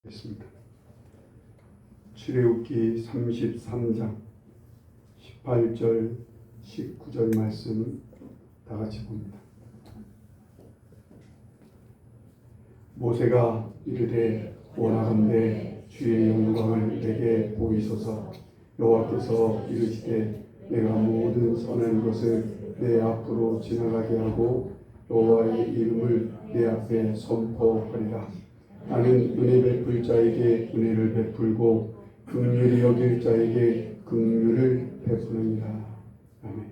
있습니다. 출애굽기 33장 18절 19절 말씀 다 같이 봅니다. 모세가 이르되 원하건대 주의 영광을 내게 보이소서. 여호와께서 이르시되 내가 모든 선한 것을 내 앞으로 지나가게 하고 여호와의 이름을 내 앞에 선포하리라. 나는 은혜 베풀 자에게 은혜를 베풀고 긍휼히 여길 자에게 긍휼을 베푸느니라. 아멘.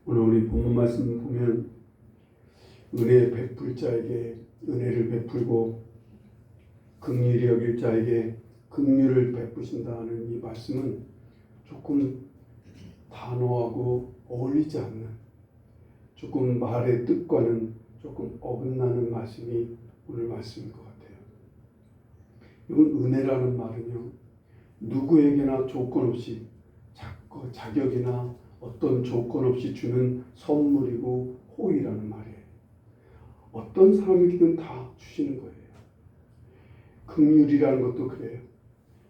오늘 우리 본문 말씀 보면 은혜 베풀 자에게 은혜를 베풀고 긍휼히 여길 자에게 긍휼을 베푸신다는 이 말씀은 조금 단호하고 어울리지 않는, 조금 말의 뜻과는 조금 어긋나는 말씀이 오늘 말씀인 것 같아요. 이건 은혜라는 말은요, 누구에게나 조건 없이 자격이나 어떤 조건 없이 주는 선물이고 호의라는 말이에요. 어떤 사람에게든 다 주시는 거예요. 긍휼이라는 것도 그래요.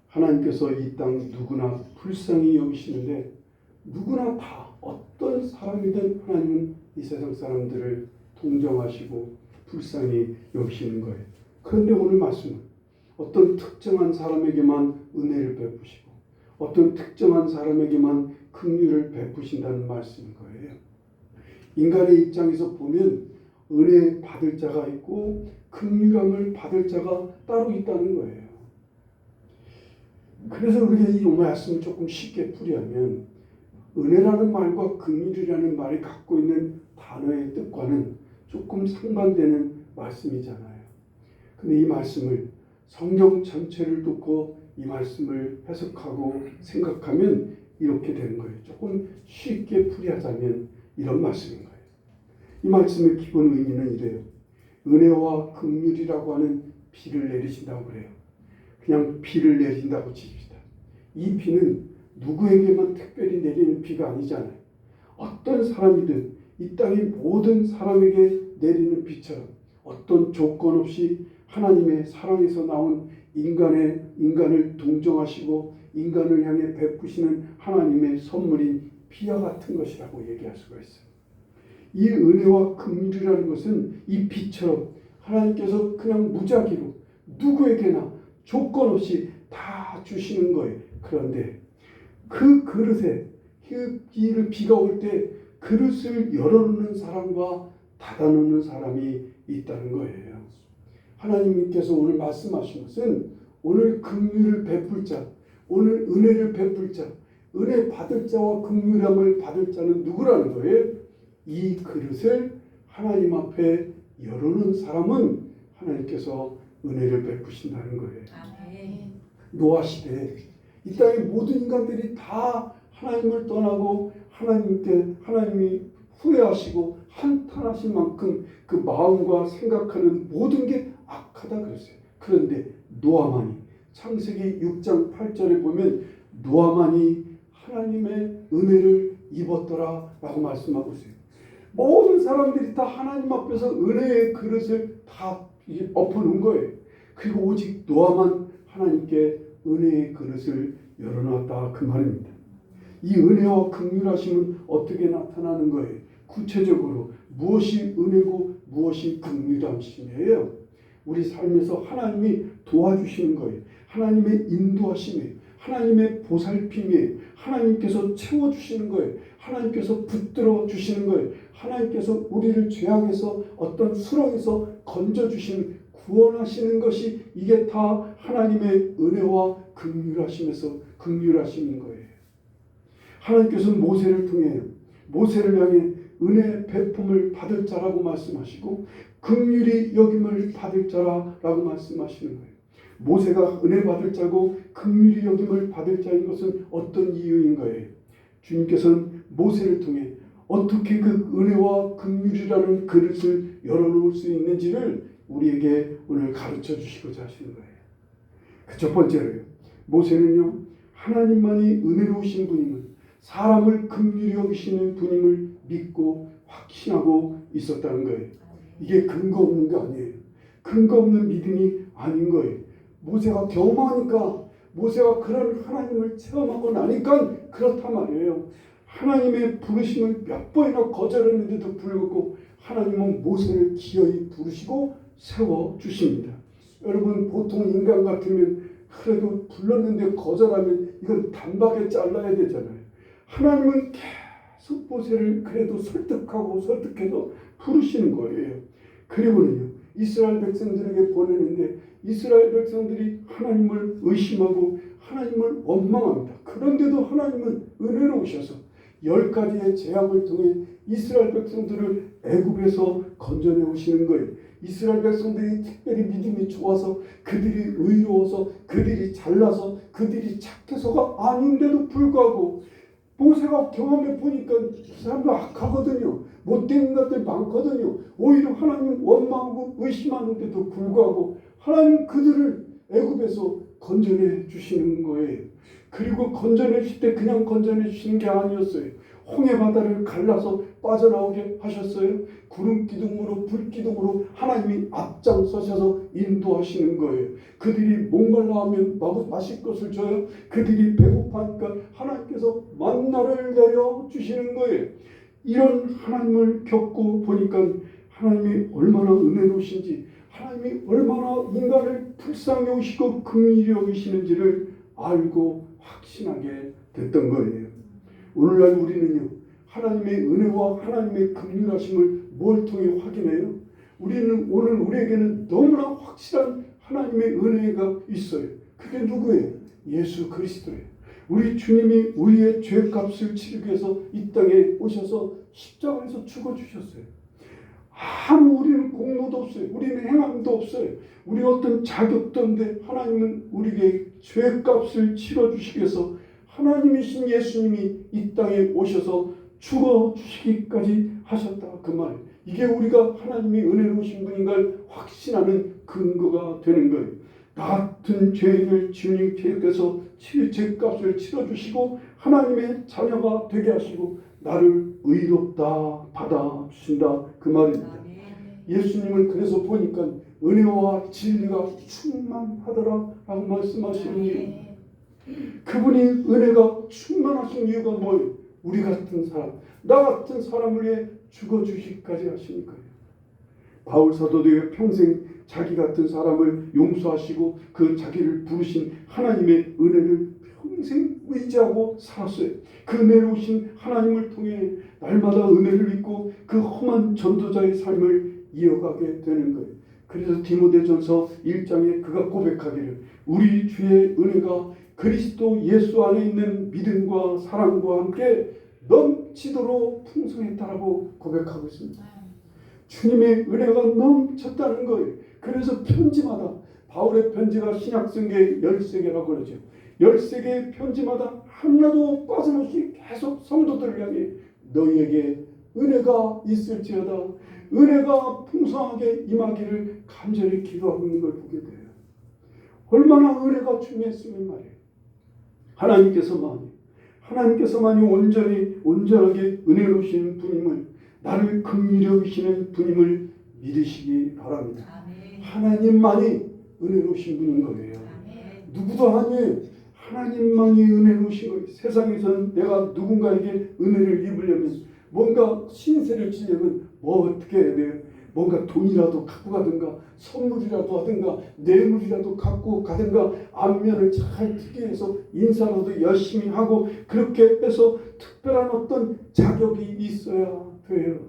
하나님께서 이 땅 누구나 불쌍히 여기시는데 누구나 다 어떤 사람이든 하나님은 이 세상 사람들을 동정하시고 불쌍히 여기시는 거예요. 그런데 오늘 말씀은 어떤 특정한 사람에게만 은혜를 베푸시고 어떤 특정한 사람에게만 긍휼을 베푸신다는 말씀인 거예요. 인간의 입장에서 보면 은혜 받을 자가 있고 긍휼함을 받을 자가 따로 있다는 거예요. 그래서 우리가 이 말씀을 조금 쉽게 풀이하면 은혜라는 말과 긍휼이라는 말이 갖고 있는 단어의 뜻과는 조금 상반되는 말씀이잖아요. 근데 이 말씀을 성경 전체를 듣고 이 말씀을 해석하고 생각하면 이렇게 되는 거예요. 조금 쉽게 풀이하자면 이런 말씀인 거예요. 이 말씀의 기본 의미는 이래요. 은혜와 긍휼이라고 하는 비를 내리신다고 그래요. 그냥 비를 내린다고 칩시다. 이 비는 누구에게만 특별히 내리는 비가 아니잖아요. 어떤 사람이든 이 땅의 모든 사람에게 내리는 비처럼 어떤 조건 없이 하나님의 사랑에서 나온 인간을 동정하시고 인간을 향해 베푸시는 하나님의 선물인 비와 같은 것이라고 얘기할 수가 있어요. 이 은혜와 긍휼이라는 것은 이 비처럼 하나님께서 그냥 무작위로 누구에게나 조건 없이 다 주시는 거예요. 그런데 그 그릇에 비가 올 때 그릇을 열어놓는 사람과 닫아놓는 사람이 있다는 거예요. 하나님께서 오늘 말씀하신 것은 오늘 긍휼을 베풀 자, 오늘 은혜를 베풀 자, 은혜 받을 자와 긍휼함을 받을 자는 누구라는 거예요? 이 그릇을 하나님 앞에 열어놓은 사람은 하나님께서 은혜를 베푸신다는 거예요. 노아 시대에 이 땅의 모든 인간들이 다 하나님을 떠나고 하나님이 후회하시고 한탄하신 만큼 그 마음과 생각하는 모든 게 악하다 그랬어요. 그런데 노아만이 창세기 6장 8절에 보면 노아만이 하나님의 은혜를 입었더라 라고 말씀하고 있어요. 모든 사람들이 다 하나님 앞에서 은혜의 그릇을 다 엎어놓은 거예요. 그리고 오직 노아만 하나님께 은혜의 그릇을 열어놨다 그 말입니다. 이 은혜와 긍휼하심은 어떻게 나타나는 거예요? 구체적으로 무엇이 은혜고 무엇이 긍휼하심이에요? 우리 삶에서 하나님이 도와주시는 거예요. 하나님의 인도하심이에요. 하나님의 보살핌이에요. 하나님께서 채워주시는 거예요. 하나님께서 붙들어 주시는 거예요. 하나님께서 우리를 죄악에서 어떤 수렁에서 건져주시는, 구원하시는 것이 이게 다 하나님의 은혜와 긍휼하심인 거예요. 하나님께서는 모세를 통해 모세를 향해 은혜 베품을 받을 자라고 말씀하시고 긍휼히 여김을 받을 자라고 말씀하시는 거예요. 모세가 은혜 받을 자고 긍휼히 여김을 받을 자인 것은 어떤 이유인 거예요? 주님께서는 모세를 통해 어떻게 그 은혜와 긍휼이라는 그릇을 열어놓을 수 있는지를 우리에게 오늘 가르쳐 주시고자 하시는 거예요. 그 첫 번째로요. 모세는요, 하나님만이 은혜로우신 분임을, 사람을 긍휼히 여기시는 분임을 믿고 확신하고 있었다는 거예요. 이게 근거 없는 게 아니에요. 근거 없는 믿음이 아닌 거예요. 모세가 경험하니까, 모세가 그런 하나님을 체험하고 나니까 그렇단 말이에요. 하나님의 부르심을 몇 번이나 거절했는데도 불구하고 하나님은 모세를 기어이 부르시고 세워주십니다. 여러분, 보통 인간 같으면 그래도 불렀는데 거절하면 이건 단박에 잘라야 되잖아요. 하나님은 계속 모세를 그래도 설득해서 부르시는 거예요. 그리고는요, 이스라엘 백성들에게 보내는데 이스라엘 백성들이 하나님을 의심하고 하나님을 원망합니다. 그런데도 하나님은 은혜로우셔서 10가지의 재앙을 통해 이스라엘 백성들을 애굽에서 건져내 오시는 거예요. 이스라엘 백성들이 특별히 믿음이 좋아서, 그들이 의로워서, 그들이 잘나서, 그들이 착해서가 아닌데도 불구하고 모세가 경험해 보니까 그 사람도 악하거든요. 못된 인간들 많거든요. 오히려 하나님 원망하고 의심하는데도 불구하고 하나님 그들을 애굽에서 건져내 주시는 거예요. 그리고 건져내 주실 때 그냥 건져내 주시는 게 아니었어요. 홍해 바다를 갈라서 빠져나오게 하셨어요. 구름 기둥으로 불 기둥으로 하나님이 앞장서셔서 인도하시는 거예요. 그들이 목말라하면 마실 것을 줘요. 그들이 배고파하니까 하나님께서 만나를 내려 주시는 거예요. 이런 하나님을 겪고 보니까 하나님이 얼마나 은혜로우신지, 하나님이 얼마나 인간을 불쌍히 여기시고 긍휼히 여기시는지를 알고 확신하게 됐던 거예요. 오늘날 우리는요, 하나님의 은혜와 하나님의 긍휼하심을 뭘 통해 확인해요? 우리는 오늘 우리에게는 너무나 확실한 하나님의 은혜가 있어요. 그게 누구예요? 예수 그리스도예요. 우리 주님이 우리의 죄값을 치르기 위해서 이 땅에 오셔서 십자가에서 죽어주셨어요. 아무 우리는 공로도 없어요. 우리는 행함도 없어요. 우리 어떤 자격도 없는데 하나님은 우리에게 죄값을 치러주시기 위해서 하나님이신 예수님이 이 땅에 오셔서 죽어주시기까지 하셨다. 그 말. 이게 우리가 하나님이 은혜로우신 분인가를 확신하는 근거가 되는 거예요. 나 같은 죄인을 주님께서 죄값을 치러주시고 하나님의 자녀가 되게 하시고 나를 의롭다 받아주신다. 그 말입니다. 예수님을 그래서 보니까 은혜와 진리가 충만하더라 라고 말씀하시는 이유. 그분이 은혜가 충만하신 이유가 뭐예요? 우리 같은 사람, 나 같은 사람을 위해 죽어주시기까지 하시니까요. 바울 사도도 평생 자기 같은 사람을 용서하시고 그 자기를 부르신 하나님의 은혜를 평생 의지하고 살았어요. 그 은혜로우신 하나님을 통해 날마다 은혜를 입고 그 험한 전도자의 삶을 이어가게 되는 거예요. 그래서 디모데전서 1장에 그가 고백하기를 우리 주의 은혜가 그리스도 예수 안에 있는 믿음과 사랑과 함께 넘치도록 풍성했다라고 고백하고 있습니다. 주님의 은혜가 넘쳤다는 거예요. 그래서 편지마다 바울의 편지가 신약성계 13개라고 그러죠. 13개의 편지마다 하나도 빠짐없이 계속 성도들을 향해 너희에게 은혜가 있을지어다, 은혜가 풍성하게 임하기를 간절히 기도하고 있는 걸 보게 돼요. 얼마나 은혜가 중요했으면 말이에요. 하나님께서만이 온전하게 은혜로우신 분임을, 나를 긍휼히 여기시는 분임을 믿으시기 바랍니다. 아멘. 하나님만이 은혜로우신 분인 거예요. 아멘. 누구도 아니에요. 하나님만이 은혜로우신 거예요. 세상에서는 내가 누군가에게 은혜를 입으려면, 뭔가 신세를 지려면 뭐 어떻게 해야 돼요? 뭔가 돈이라도 갖고 가든가, 선물이라도 하든가, 뇌물이라도 갖고 가든가, 안면을 잘 트기 위해서 인사라도 열심히 하고, 그렇게 해서 특별한 어떤 자격이 있어야 돼요.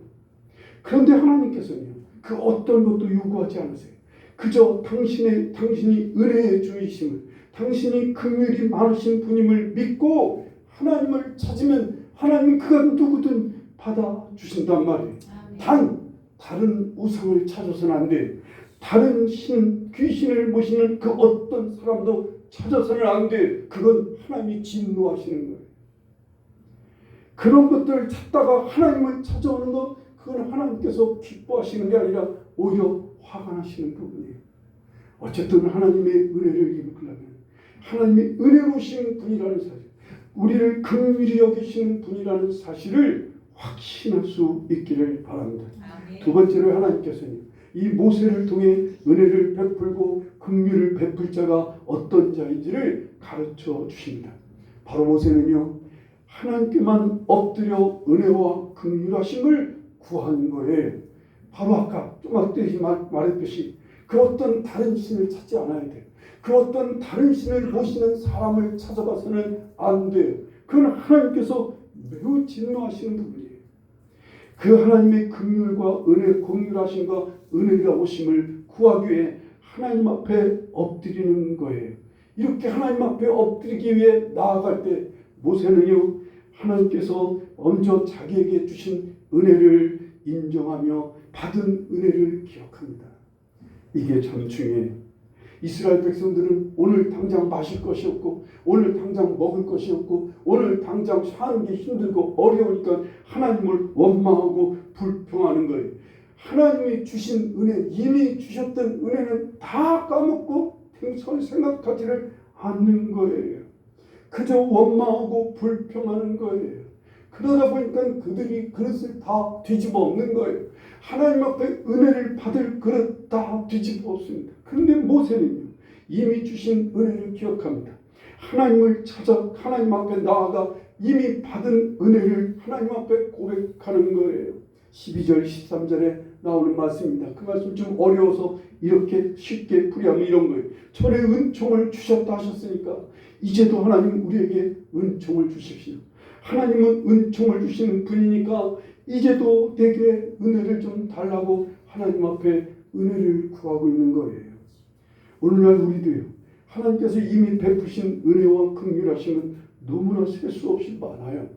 그런데 하나님께서는요, 그 어떤 것도 요구하지 않으세요. 그저 당신이 은혜의 주이심을, 당신이 긍휼이 많으신 분임을 믿고 하나님을 찾으면 하나님 그가 누구든 받아주신단 말이에요. 단 다른 우상을 찾아서는 안 돼요. 다른 귀신을 모시는 그 어떤 사람도 찾아서는 안 돼요. 그건 하나님이 진노하시는 거예요. 그런 것들을 찾다가 하나님을 찾아오는 것, 그건 하나님께서 기뻐하시는 게 아니라 오히려 화가 나시는 부분이에요. 어쨌든 하나님의 은혜를 입으려면 하나님이 은혜로우신 분이라는 사실, 우리를 긍휼히 여기시는 분이라는 사실을 확신할 수 있기를 바랍니다. 두 번째로 하나님께서는 이 모세를 통해 은혜를 베풀고 긍휼을 베풀 자가 어떤 자인지를 가르쳐 주십니다. 바로 모세는요, 하나님께만 엎드려 은혜와 긍휼하심을 구하는 거예요. 바로 아까 좀 앞에 말했듯이 그 어떤 다른 신을 찾지 않아야 돼요. 그 어떤 다른 신을 모시는 사람을 찾아가서는 안 돼요. 그건 하나님께서 매우 진노하시는 부분이에요. 그 하나님의 긍휼과 은혜, 긍휼하심과 은혜가 오심을 구하기 위해 하나님 앞에 엎드리는 거예요. 이렇게 하나님 앞에 엎드리기 위해 나아갈 때 모세는요, 하나님께서 먼저 자기에게 주신 은혜를 인정하며 받은 은혜를 기억합니다. 이게 참 중요해요. 이스라엘 백성들은 오늘 당장 마실 것이 없고 오늘 당장 먹을 것이 없고 오늘 당장 사는 게 힘들고 어려우니까 하나님을 원망하고 불평하는 거예요. 하나님이 주신 은혜, 이미 주셨던 은혜는 다 까먹고 생각하지를 않는 거예요. 그저 원망하고 불평하는 거예요. 그러다 보니까 그들이 그릇을 다 뒤집어 엎는 거예요. 하나님 앞에 은혜를 받을 그릇 다 뒤집어 엎습니다. 그런데 모세는요, 이미 주신 은혜를 기억합니다. 하나님을 찾아 하나님 앞에 나아가 이미 받은 은혜를 하나님 앞에 고백하는 거예요. 12절 13절에 나오는 말씀입니다. 그 말씀 좀 어려워서 이렇게 쉽게 풀이하면 이런 거예요. 전에 은총을 주셨다 하셨으니까 이제도 하나님 우리에게 은총을 주십시오. 하나님은 은총을 주시는 분이니까 이제도 내게 은혜를 좀 달라고 하나님 앞에 은혜를 구하고 있는 거예요. 오늘날 우리도요, 하나님께서 이미 베푸신 은혜와 긍휼하심은 너무나 셀 수 없이 많아요.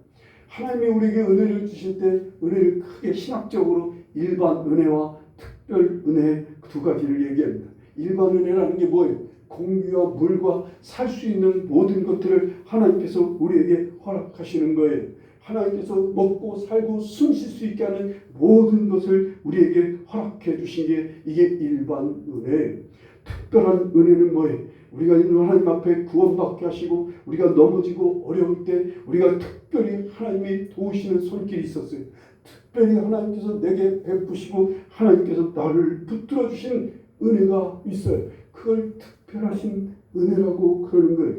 하나님이 우리에게 은혜를 주실 때 은혜를 크게 신학적으로 일반 은혜와 특별 은혜 두 가지를 얘기합니다. 일반 은혜라는 게 뭐예요? 공기와 물과 살 수 있는 모든 것들을 하나님께서 우리에게 허락하시는 거예요. 하나님께서 먹고 살고 숨 쉴 수 있게 하는 모든 것을 우리에게 허락해 주신 게 이게 일반 은혜예요. 특별한 은혜는 뭐예요? 우리가 하나님 앞에 구원받게 하시고 우리가 넘어지고 어려울 때 우리가 특별히 하나님이 도우시는 손길이 있었어요. 특별히 하나님께서 내게 베푸시고 하나님께서 나를 붙들어 주신 은혜가 있어요. 그걸 특별하신 은혜라고 그러는 거예요.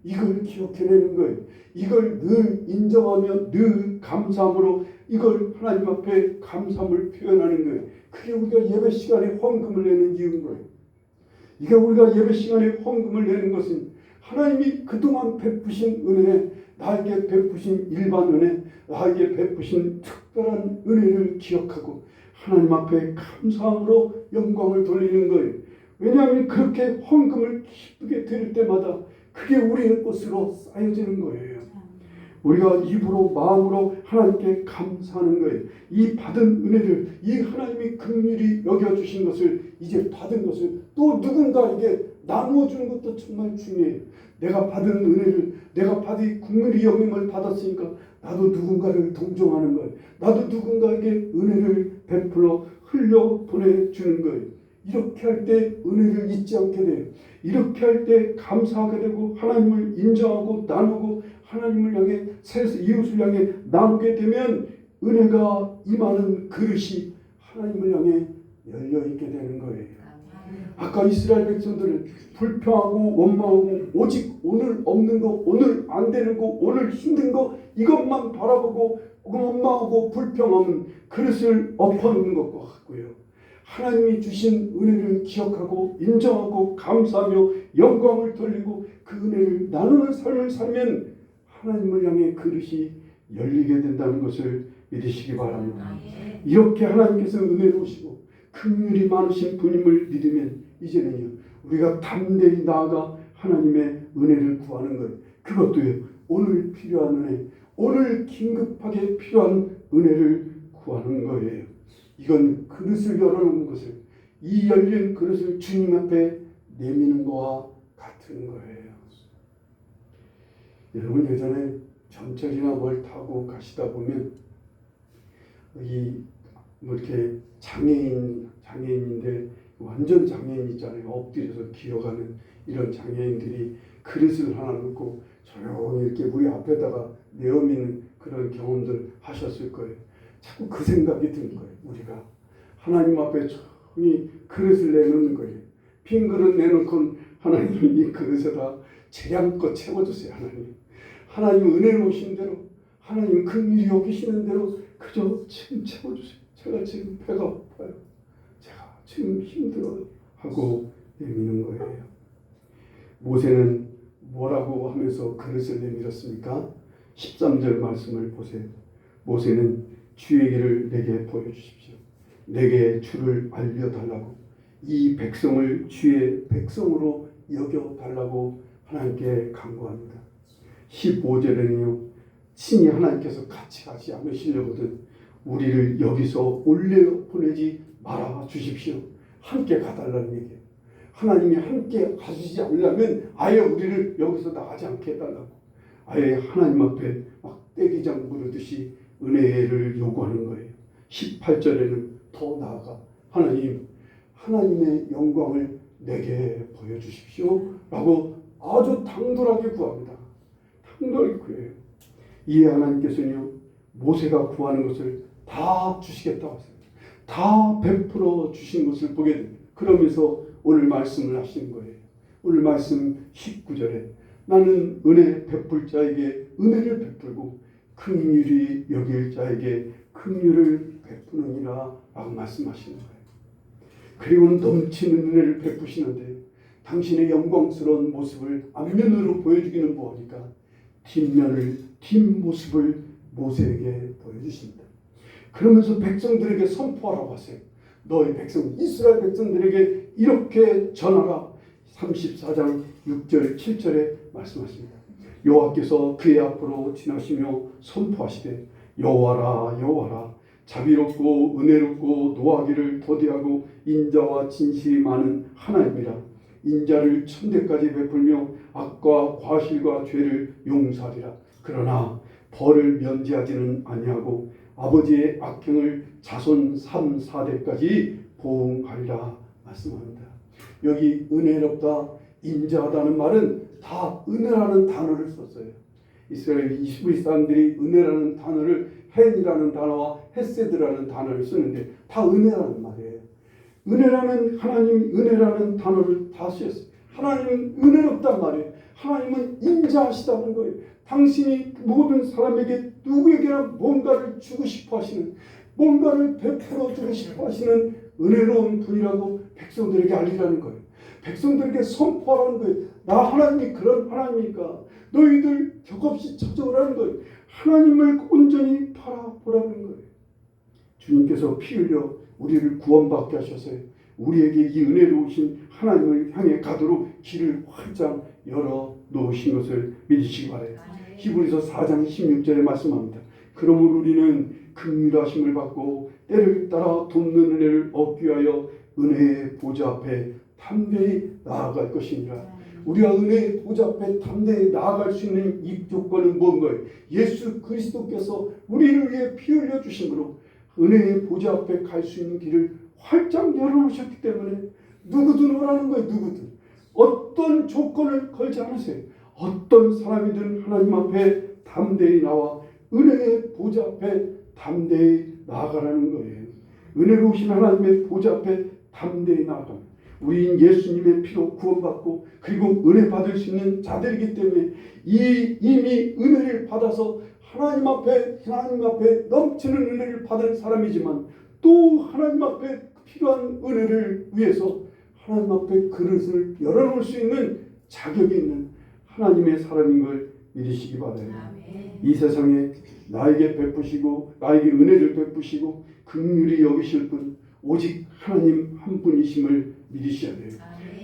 이걸 기억해내는 거예요. 이걸 늘 인정하며 늘 감사함으로 이걸 하나님 앞에 감사함을 표현하는 거예요. 그게 우리가 예배 시간에 헌금을 내는 이유인 거예요. 이게 우리가 예배 시간에 헌금을 내는 것은 하나님이 그동안 베푸신 은혜, 나에게 베푸신 일반 은혜, 나에게 베푸신 특별한 은혜를 기억하고 하나님 앞에 감사함으로 영광을 돌리는 거예요. 왜냐하면 그렇게 헌금을 기쁘게 드릴 때마다 그게 우리의 것으로 쌓여지는 거예요. 우리가 입으로 마음으로 하나님께 감사하는 거예요. 이 받은 은혜를, 이 하나님이 긍휼히 여겨주신 것을, 이제 받은 것을 또 누군가에게 나누어 주는 것도 정말 중요해요. 내가 받은 은혜를, 내가 받은 긍휼히 여김을 받았으니까 나도 누군가를 동정하는 거예요. 나도 누군가에게 은혜를 베풀어 흘려 보내주는 거예요. 이렇게 할 때 은혜를 잊지 않게 돼요. 이렇게 할 때 감사하게 되고 하나님을 인정하고 나누고 하나님을 향해 이웃을 향해 나누게 되면 은혜가 임하는 그릇이 하나님을 향해 열려있게 되는 거예요. 아까 이스라엘 백성들은 불평하고 원망하고 오직 오늘 없는 거, 오늘 안 되는 거, 오늘 힘든 거 이것만 바라보고 원망하고 불평하면 그릇을 엎어놓는 것과 같고요. 하나님이 주신 은혜를 기억하고 인정하고 감사하며 영광을 돌리고 그 은혜를 나누는 삶을 살면 하나님을 향해 그릇이 열리게 된다는 것을 믿으시기 바랍니다. 이렇게 하나님께서 은혜로우시고 긍휼이 많으신 분임을 믿으면 이제는요, 우리가 담대히 나아가 하나님의 은혜를 구하는 거예요. 그것도요, 오늘 필요한 은혜, 오늘 긴급하게 필요한 은혜를 구하는 거예요. 이건 그릇을 열어놓는 것을, 이 열린 그릇을 주님 앞에 내미는 것과 같은 거예요. 여러분 예전에 전철이나 뭘 타고 가시다 보면 뭐 이렇게 장애인인데 완전 장애인 있잖아요. 엎드려서 기어가는 이런 장애인들이 그릇을 하나 놓고 조용히 이렇게 우리 앞에다가 내어미는 그런 경험들 하셨을 거예요. 자꾸 그 생각이 드는 거예요. 우리가 하나님 앞에 조용히 그릇을 내놓는 거예요. 빈 그릇 내놓고 하나님 이 그릇에다 재량껏 채워주세요. 하나님 은혜로우신 대로, 하나님 긍휼히 여기시는 대로 그저 지금 채워주세요. 제가 지금 배가 고파요. 제가 지금 힘들어요. 하고 내미는 거예요. 모세는 뭐라고 하면서 그릇을 내밀었습니까? 13절 말씀을 보세요. 모세는 주의 길을 내게 보여주십시오. 내게 주를 알려달라고, 이 백성을 주의 백성으로 여겨달라고 하나님께 간구합니다. 15절에는요, 친히 하나님께서 같이 가지 않으시려거든 우리를 여기서 올려보내지 말아 주십시오. 함께 가달라는 얘기예요. 하나님이 함께 가주지 않으려면 아예 우리를 여기서 나가지 않게 해달라고, 아예 하나님 앞에 막 떼기장 부르듯이 은혜를 요구하는 거예요. 18절에는 더 나아가 하나님의 영광을 내게 보여주십시오 라고 아주 당돌하게 구합니다. 당돌하게 구해요. 이에 하나님께서는요, 모세가 구하는 것을 다 주시겠다고 하세요. 다 베풀어 주신 것을 보게 됩니다. 그러면서 오늘 말씀을 하시는 거예요. 오늘 말씀 19절에 나는 은혜 베풀 자에게 은혜를 베풀고 긍휼히 여길 자에게 긍휼을 베푸느니라 라고 말씀하시는 거예요. 그리고는 넘치는 은혜를 베푸시는데 당신의 영광스러운 모습을 앞면으로 보여주기는 뭐하니까 뒷모습을 모세에게 보여주십니다. 그러면서 백성들에게 선포하라고 하세요. 너희 백성 이스라엘 백성들에게 이렇게 전하라. 34장 6절 7절에 말씀하십니다. 여호와께서 그의 앞으로 지나시며 선포하시되 여호와라 여호와라 자비롭고 은혜롭고 노하기를 더디하고 인자와 진실이 많은 하나님이라. 인자를 천대까지 베풀며 악과 과실과 죄를 용서하리라. 그러나 벌을 면제하지는 아니하고 아버지의 악행을 자손 3, 4대까지 보응하리라 말씀합니다. 여기 은혜롭다, 인자하다는 말은 다 은혜라는 단어를 썼어요. 이스라엘 이스라엘 사람들이 은혜라는 단어를 헨이라는 단어와 헤세드라는 단어를 쓰는데 다 은혜라는 말이에요. 은혜라는 하나님 은혜라는 단어를 다 쓰였어요. 하나님은 은혜롭단 말이에요. 하나님은 인자하시다는 거예요. 당신이 모든 사람에게 누구에게나 뭔가를 주고 싶어 하시는, 뭔가를 베풀어 주고 싶어 하시는 은혜로운 분이라고 백성들에게 알리라는 거예요. 백성들에게 선포하라는 거예요. 나 하나님이 그런 하나님이니까 너희들 격없이 찾아오라는 거예요. 하나님을 온전히 바라보라는 거예요. 주님께서 피 흘려 우리를 구원받게 하셔서요, 우리에게 이 은혜로우신 하나님을 향해 가도록 길을 활짝 열어 놓으신 것을 믿으시기 바랍니다. 히브리서 4장 16절에 말씀합니다. 그러므로 우리는 긍휼하심을 받고 때를 따라 돕는 은혜를 얻기 위하여 은혜의 보좌 앞에 담대히 나아갈 것이니라. 우리가 은혜의 보좌 앞에 담대히 나아갈 수 있는 이 조건은 뭔가요? 예수 그리스도께서 우리를 위해 피 흘려 주심으로 은혜의 보좌 앞에 갈 수 있는 길을 활짝 열어놓으셨기 때문에 누구든 오라는 거예요. 누구든. 어떤 조건을 걸지 않으세요. 어떤 사람이든 하나님 앞에 담대히 나와 은혜의 보좌 앞에 담대히 나아가라는 거예요. 은혜로우신 하나님의 보좌 앞에 담대히 나아갑니다. 우리는 예수님의 피로 구원받고 그리고 은혜 받을 수 있는 자들이기 때문에 이미 은혜를 받아서 하나님 앞에 넘치는 은혜를 받은 사람이지만 또 하나님 앞에 필요한 은혜를 위해서 하나님 앞에 그릇을 열어놓을 수 있는 자격이 있는 하나님의 사람인 걸 믿으시기 바라요. 이 세상에 나에게 베푸시고 나에게 은혜를 베푸시고 긍휼히 여기실 분 오직 하나님 한 분이심을 믿으셔야 돼요.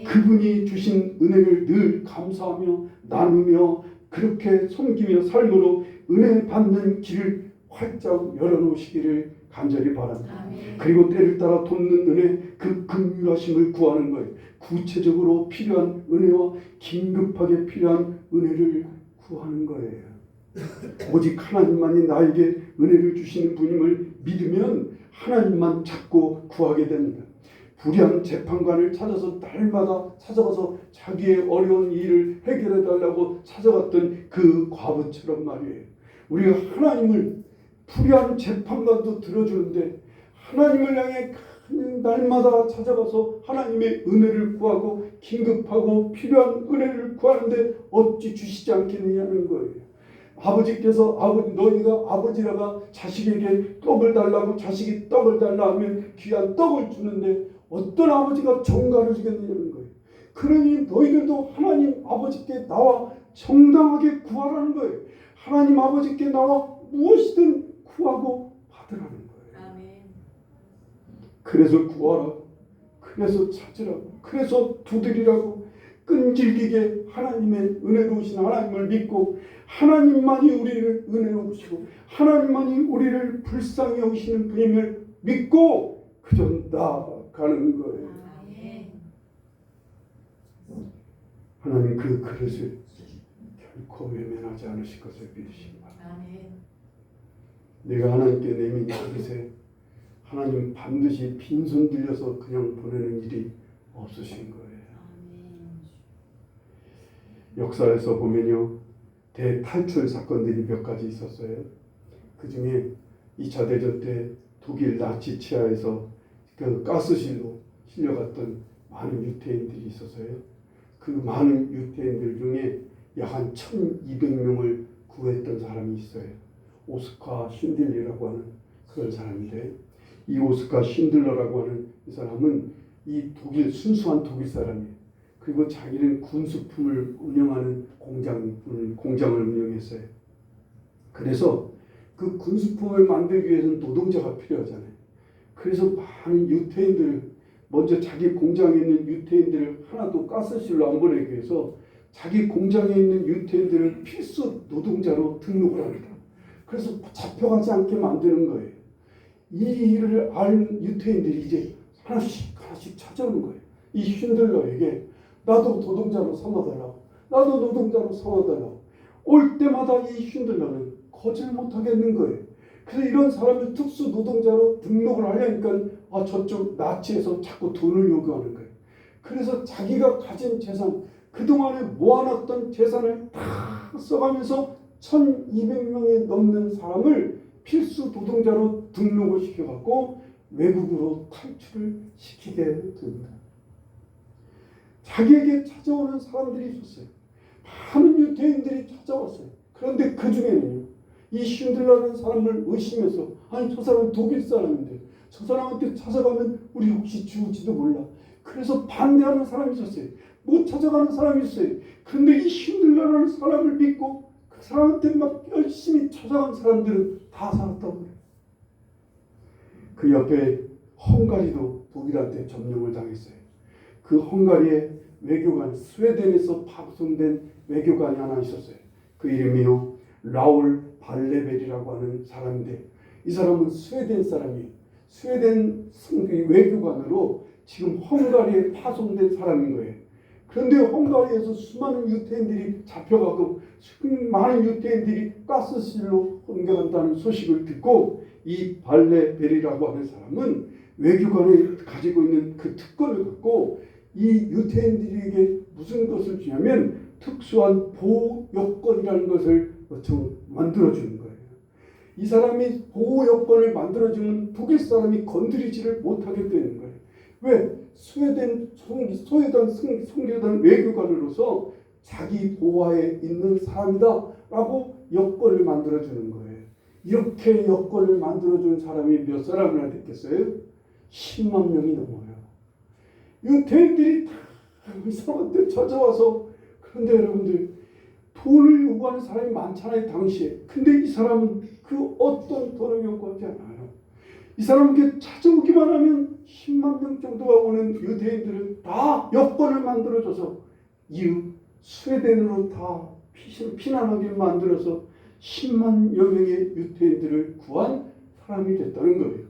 그분이 주신 은혜를 늘 감사하며 나누며 그렇게 섬기며 삶으로 은혜 받는 길을 활짝 열어놓으시기를 간절히 바랍니다. 그리고 때를 따라 돕는 은혜, 그 긍휼하심을 구하는 거예요. 구체적으로 필요한 은혜와 긴급하게 필요한 은혜를 구하는 거예요. 오직 하나님만이 나에게 은혜를 주시는 분임을 믿으면 하나님만 찾고 구하게 됩니다. 불의한 재판관을 찾아서 날마다 찾아가서 자기의 어려운 일을 해결해 달라고 찾아갔던 그 과부처럼 말이에요. 우리가 하나님을 불의한 재판관도 들어주는데 하나님을 향해 날마다 찾아가서 하나님의 은혜를 구하고 긴급하고 필요한 은혜를 구하는데 어찌 주시지 않겠느냐는 거예요. 아버지께서 너희가 아버지라가 자식에게 떡을 달라고 자식이 떡을 달라 하면 귀한 떡을 주는데 어떤 아버지가 정가를 주겠느냐는 거예요. 그러니 너희들도 하나님 아버지께 나와 정당하게 구하라는 거예요. 하나님 아버지께 나와 무엇이든 구하고 받으라는 거예요. 아멘. 그래서 구하라고, 그래서 찾으라고, 그래서 두드리라고, 끈질기게 하나님의 은혜로우신 하나님을 믿고 하나님만이 우리를 은혜로우시고 하나님만이 우리를 불쌍히 여기시는 분임을 믿고 그저 나아가는 거예요. 아멘. 하나님 그 그릇을 결코 외면하지 않으실 것을 믿으시기 바랍니다. 아멘. 내가 하나님께 내민 그릇에 하나님 반드시 빈손 들려서 그냥 보내는 일이 없으신 거예요. 역사에서 보면요, 대탈출 사건들이 몇 가지 있었어요. 그 중에 2차 대전 때 독일 나치 치하에서 그 가스실로 실려갔던 많은 유태인들이 있었어요. 그 많은 유태인들 중에 약 한 1200명을 구했던 사람이 있어요. 오스카 쉰들러라고 하는 그런 사람인데, 이 오스카 쉰들러라고 하는 이 사람은 이 독일 순수한 독일 사람이에요. 그리고 자기는 군수품을 운영하는 공장을 운영했어요. 그래서 그 군수품을 만들기 위해서는 노동자가 필요하잖아요. 그래서 많은 유태인들을, 먼저 자기 공장에 있는 유태인들을 하나도 가스실로 안 보내기 위해서 자기 공장에 있는 유태인들을 필수 노동자로 등록을 합니다. 그래서 잡혀가지 않게 만드는 거예요. 이 일을 아는 유태인들이 이제 하나씩 찾아오는 거예요. 이 쉰들러에게 나도 노동자로 삼아달라고, 나도 노동자로 삼아달라고. 올 때마다 이 쉰들러는 거절 못하겠는 거예요. 그래서 이런 사람을 특수 노동자로 등록을 하려니까 저쪽 나치에서 자꾸 돈을 요구하는 거예요. 그래서 자기가 가진 재산, 그동안에 모아놨던 재산을 다 써가면서 1200명이 넘는 사람을 필수 노동자로 등록을 시켜갖고 외국으로 탈출을 시키게 됩니다. 자기에게 찾아오는 사람들이 있었어요. 많은 유태인들이 찾아왔어요. 그런데 그 중에는요, 이 쉰들러라는 사람을 의심해서, 아니 저 사람은 독일 사람인데 저 사람한테 찾아가면 우리 혹시 죽을지도 몰라. 그래서 반대하는 사람이 있었어요. 못 찾아가는 사람이 있어요. 그런데 이 쉰들러라는 사람을 믿고 그 사람한테 막 열심히 찾아간 사람들은 다 살았다고 그래요. 그 옆에 헝가리도 독일한테 점령을 당했어요. 그 헝가리의 외교관, 스웨덴에서 파송된 외교관이 하나 있었어요. 그 이름이요, 라울 발레벨이라고 하는 사람인데, 이 사람은 스웨덴 사람이에요. 스웨덴 외교관으로 지금 헝가리에 파송된 사람인 거예요. 그런데 헝가리에서 수많은 유태인들이 잡혀가고 많은 유태인들이 가스실로 옮겨간다는 소식을 듣고 이 발레벨이라고 하는 사람은 외교관이 가지고 있는 그 특권을 갖고 이 유태인들에게 무슨 것을 주냐면 특수한 보호 여건이라는 것을 만들어주는 거예요. 이 사람이 보호 여건을 만들어주면 독일 사람이 건드리지를 못하게 되는 거예요. 왜? 스웨덴 선교단 외교관으로서 자기 보호하에 있는 사람이다 라고 여건을 만들어주는 거예요. 이렇게 여건을 만들어준 사람이 몇 사람이나 됐겠어요? 10만 명이 넘어요. 유태인들이 다 이 사람한테 찾아와서, 그런데 여러분들 돈을 요구하는 사람이 많잖아요 당시에. 근데 이 사람은 그 어떤 돈을 요구하지 않아요. 이 사람에게 찾아오기만 하면 10만 명 정도가 오는 유대인들은 다 여건을 만들어줘서 이웃 스웨덴으로 다 피난하게 만들어서 10만여 명의 유대인들을 구한 사람이 됐다는 거예요.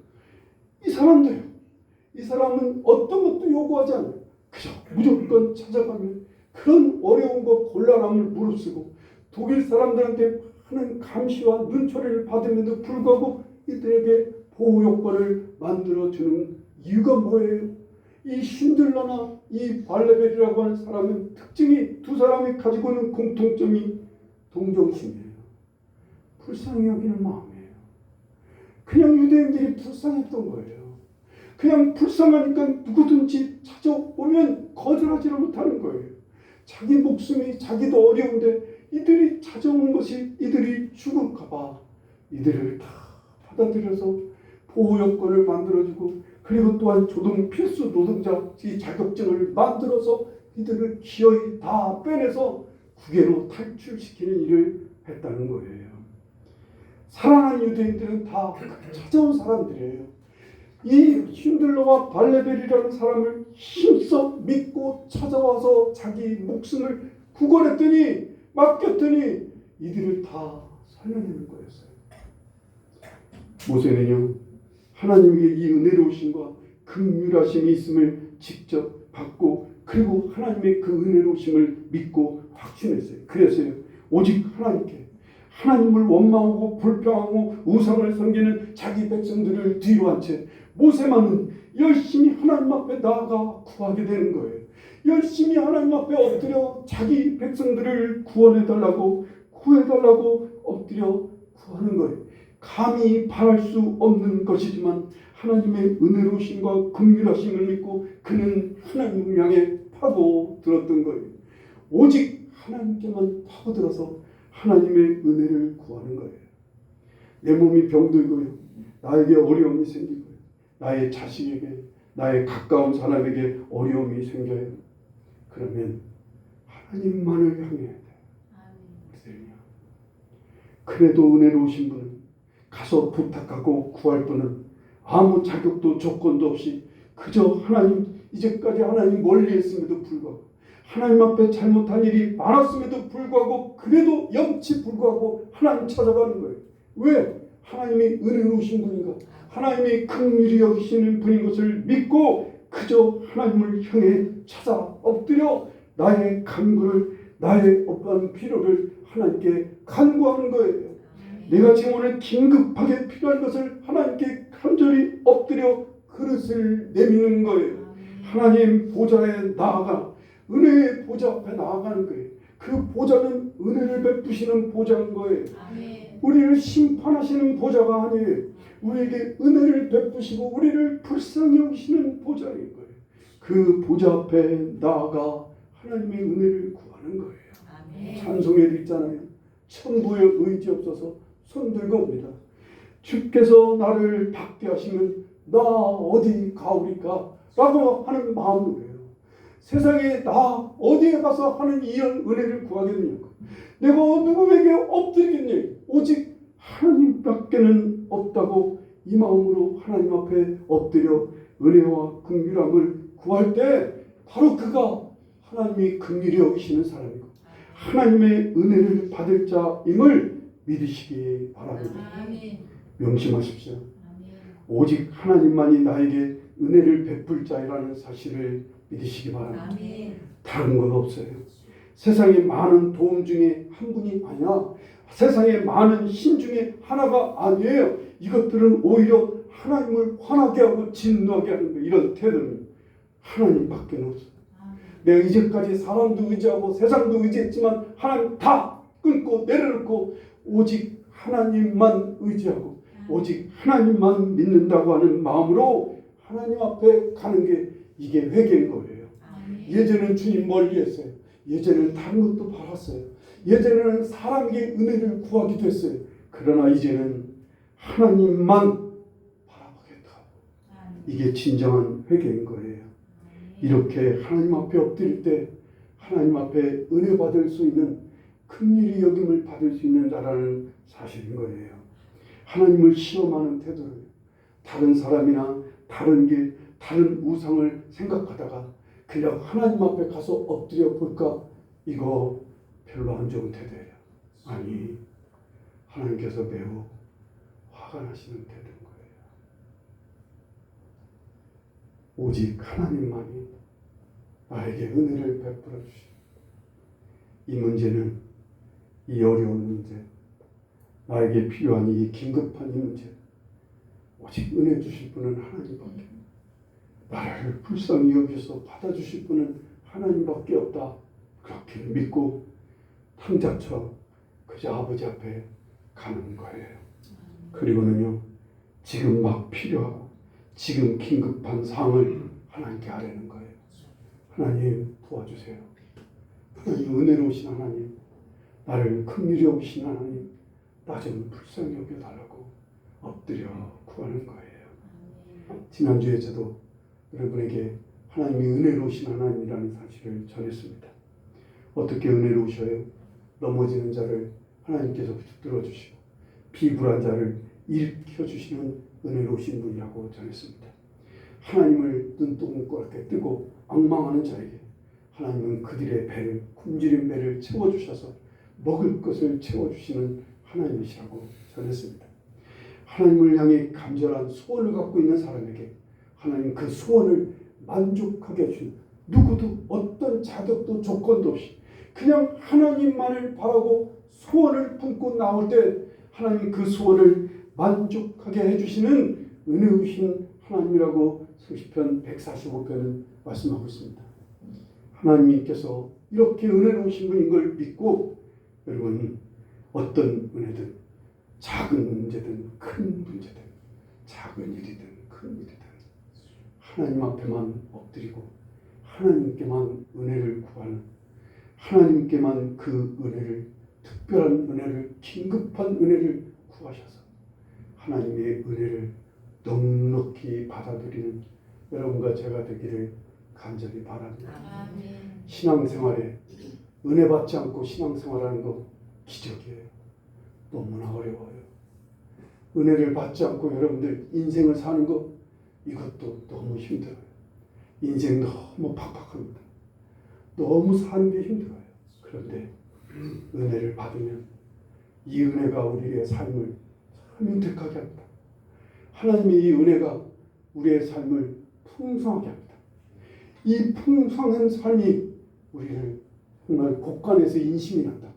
이 사람도요. 이 사람은 어떤 것도 요구하지 않아요. 그저 무조건 찾아가면 그런 어려움과 곤란함을 무릅쓰고 독일 사람들한테 하는 감시와 눈초리를 받음에도 불구하고 이들에게 보호 요건을 만들어주는 이유가 뭐예요? 이 쉰들러나 이 발레벨이라고 하는 사람은 특징이, 두 사람이 가지고 있는 공통점이 동정심이에요. 불쌍히 여기는 마음이에요. 그냥 유대인들이 불쌍했던 거예요. 그냥 불쌍하니까 누구든지 찾아오면 거절하지를 못하는 거예요. 자기 목숨이 자기도 어려운데 이들이 찾아오는 것이 이들이 죽을까 봐 이들을 다 받아들여서 보호 여건을 만들어주고, 그리고 또한 조동 필수 노동자 자격증을 만들어서 이들을 기어이 다 빼내서 국외로 탈출시키는 일을 했다는 거예요. 살아난 유대인들은 다 찾아온 사람들이에요. 이 쉰들러와 발레벨이라는 사람을 힘써 믿고 찾아와서 자기 목숨을 구걸했더니, 맡겼더니 이들을 다 살려내는 거였어요. 모세는요, 하나님의 이 은혜로우심과 긍휼하심이 있음을 직접 받고, 그리고 하나님의 그 은혜로우심을 믿고 확신했어요. 그래서요, 오직 하나님께, 하나님을 원망하고 불평하고 우상을 섬기는 자기 백성들을 뒤로 한 채 모세만은 열심히 하나님 앞에 나아가 구하게 되는 거예요. 열심히 하나님 앞에 엎드려 자기 백성들을 구원해달라고, 구해달라고 엎드려 구하는 거예요. 감히 바랄 수 없는 것이지만 하나님의 은혜로우심과 긍휼하심을 믿고 그는 하나님을 향해 파고들었던 거예요. 오직 하나님께만 파고들어서 하나님의 은혜를 구하는 거예요. 내 몸이 병들고요, 나에게 어려움이 생기고요, 나의 자식에게, 나의 가까운 사람에게 어려움이 생겨요. 그러면 하나님만을 향해야 돼요. 그래도 은혜로우신 분은, 가서 부탁하고 구할 분은 아무 자격도 조건도 없이 그저 하나님, 이제까지 하나님 멀리 했음에도 불구하고, 하나님 앞에 잘못한 일이 많았음에도 불구하고, 그래도 염치 불구하고 하나님 찾아가는 거예요. 왜? 하나님이 은혜로우신 분인가, 하나님이 긍휼히 여기시는 분인 것을 믿고 그저 하나님을 향해 찾아 엎드려 나의 간구를, 나의 어떠한 필요를 하나님께 간구하는 거예요. 내가 지금 오늘 긴급하게 필요한 것을 하나님께 간절히 엎드려 그릇을 내미는 거예요. 하나님 보좌에 나아가, 은혜의 보좌 앞에 나아가는 거예요. 그 보좌는 은혜를 베푸시는 보좌인 거예요. 우리를 심판하시는 보좌가 아니에요. 우리에게 은혜를 베푸시고 우리를 불쌍히 여기시는 보좌인 거예요. 그 보좌 앞에 나아가 하나님의 은혜를 구하는 거예요. 찬송에도 있잖아요. 천부에 의지 없어서 손 들고 옵니다. 주께서 나를 받게 하시면 나 어디 가오리까? 라고 하는 마음으로요. 세상에 나 어디에 가서 하는 이런 은혜를 구하겠느냐고. 내가 누구에게 엎드리겠냐? 오직 하나님밖에는 없다고 이 마음으로 하나님 앞에 엎드려 은혜와 긍휼함을 구할 때 바로 그가 하나님이 긍휼히 여기시는 사람이고 하나님의 은혜를 받을 자임을 믿으시기 바랍니다. 명심하십시오. 오직 하나님만이 나에게 은혜를 베풀 자이라는 사실을 믿으시기 바랍니다. 다른 건 없어요. 세상에 많은 도움 중에 한 분이 아니라 세상에 많은 신 중에 하나가 아니에요. 이것들은 오히려 하나님을 화나게 하고 진노하게 하는 거예요. 이런 태도는 하나님밖에 없어요. 내가 이제까지 사람도 의지하고 세상도 의지했지만 하나님 다 끊고 내려놓고 오직 하나님만 의지하고 오직 하나님만 믿는다고 하는 마음으로 하나님 앞에 가는 게 이게 회개인 거예요. 예전에는 주님 멀리 했어요. 예전에는 다른 것도 바랐어요. 예전에는 사람에게 은혜를 구하기도 했어요. 그러나 이제는 하나님만 바라보겠다. 이게 진정한 회개인 거예요. 이렇게 하나님 앞에 엎드릴 때 하나님 앞에 은혜 받을 수 있는, 긍휼히 여김을 받을 수 있는 자라는 사실인 거예요. 하나님을 시험하는 태도를, 다른 사람이나 다른 길, 다른 우상을 생각하다가 그냥 하나님 앞에 가서 엎드려 볼까? 이거 별로 안 좋은 태도예요. 아니, 하나님께서 매우 화가 나시는 태도인 거예요. 오직 하나님만이 나에게 은혜를 베풀어 주시고, 이 문제는, 이 어려운 문제, 나에게 필요한 이 긴급한 이 문제, 오직 은혜 주실 분은 하나님밖에, 나를 불쌍히 여기서 받아주실 분은 하나님밖에 없다. 그렇게 믿고 탕자처럼 그저 아버지 앞에 가는 거예요. 그리고는요, 지금 막 필요하고 지금 긴급한 상황을 하나님께 아뢰는 거예요. 하나님 도와주세요. 하나님 은혜로우신 하나님, 나를 긍휼히 여기신 하나님, 나 좀 불쌍히 여겨달라고 엎드려 구하는 거예요. 지난주에 저도 여러분에게 하나님이 은혜로우신 하나님이라는 사실을 전했습니다. 어떻게 은혜로우셔요? 넘어지는 자를 하나님께서 붙들어 주시고 비굴한 자를 일으켜 주시는 은혜로우신 분이라고 전했습니다. 하나님을 눈동그랗게 뜨고 앙망하는 자에게 하나님은 그들의 배를, 굶주린 배를 채워주셔서 먹을 것을 채워주시는 하나님이시라고 전했습니다. 하나님을 향해 간절한 소원을 갖고 있는 사람에게 하나님 그 소원을 만족하게 해주는, 누구도 어떤 자격도 조건도 없이 그냥 하나님만을 바라고 소원을 품고 나올 때 하나님 그 소원을 만족하게 해주시는 은혜우신 하나님이라고 시편 145편은 말씀하고 있습니다. 하나님께서 이렇게 은혜로우신 분인 걸 믿고 여러분 어떤 은혜든 작은 문제든 큰 문제든 작은 일이든 큰 일이든 하나님 앞에만 엎드리고 하나님께만 은혜를 구하는, 하나님께만 그 은혜를, 특별한 은혜를, 긴급한 은혜를 구하셔서 하나님의 은혜를 넉넉히 받아들이는 여러분과 제가 되기를 간절히 바랍니다. 신앙생활에 은혜 받지 않고 신앙생활하는 거 기적이에요. 너무나 어려워요. 은혜를 받지 않고 여러분들 인생을 사는 거 이것도 너무 힘들어요. 인생 너무 팍팍합니다. 너무 사는 게 힘들어요. 그런데 은혜를 받으면 이 은혜가 우리의 삶을 참 윤택하게 합니다. 하나님의 이 은혜가 우리의 삶을 풍성하게 합니다. 이 풍성한 삶이 우리를 정말 곳간에서 인심이 난다고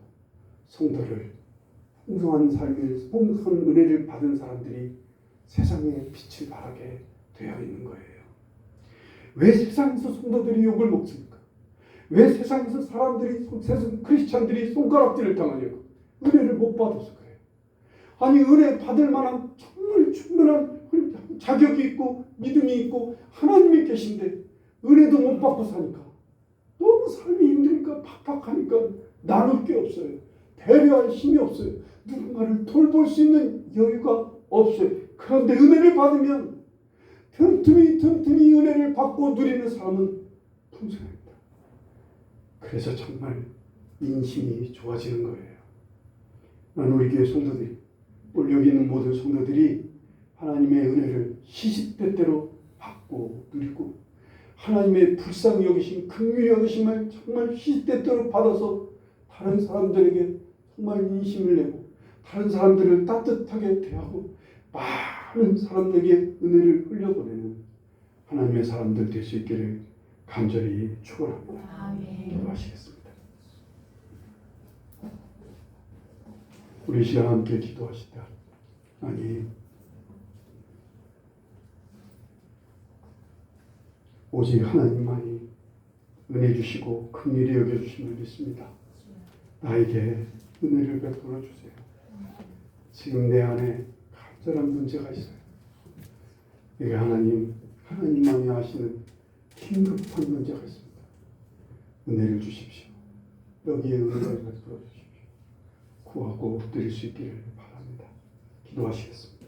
성도를 풍성한 삶을, 풍성한 은혜를 받은 사람들이 세상에 빛을 발하게 되어 있는 거예요. 왜 세상에서 성도들이 욕을 먹습니까? 왜 세상에서 사람들이, 세상 크리스찬들이 손가락질을 당하냐고? 은혜를 못 받아서 그래요. 아니 은혜 받을 만한 정말 충분한 자격이 있고 믿음이 있고 하나님이 계신데 은혜도 못 받고 사니까 너무 삶이 힘드니까 팍팍하니까 나눌 게 없어요. 배려할 힘이 없어요. 누군가를 돌볼 수 있는 여유가 없어요. 그런데 은혜를 받으면 틈틈이 은혜를 받고 누리는 사람은 풍성합니다. 그래서 정말 인심이 좋아지는 거예요. 나는 우리 교회 성도들이, 오늘 여기 있는 모든 성도들이 하나님의 은혜를 시시때때로 받고 누리고 하나님의 불쌍히 여기심, 긍휼히 여기심을 정말 시시때때로 받아서 다른 사람들에게 정말 인심을 내고 다른 사람들을 따뜻하게 대하고 많은 사람들에게 은혜를 흘려보내는 하나님의 사람들 될 수 있기를 간절히 축원합니다. 기도하시겠습니다. 우리 시간 함께 기도하시다. 아니 오직 하나님만이 은혜 주시고 긍휼히 여겨주심을 믿습니다. 나에게 은혜를 베풀어 주세요. 지금 내 안에 간절한 문제가 있어요. 이게 하나님만이 아시는 긴급한 문제가 있습니다. 은혜를 주십시오. 여기에 은혜를 베풀어 주십시오. 구하고 드릴 수 있기를 바랍니다. 기도하시겠습니다.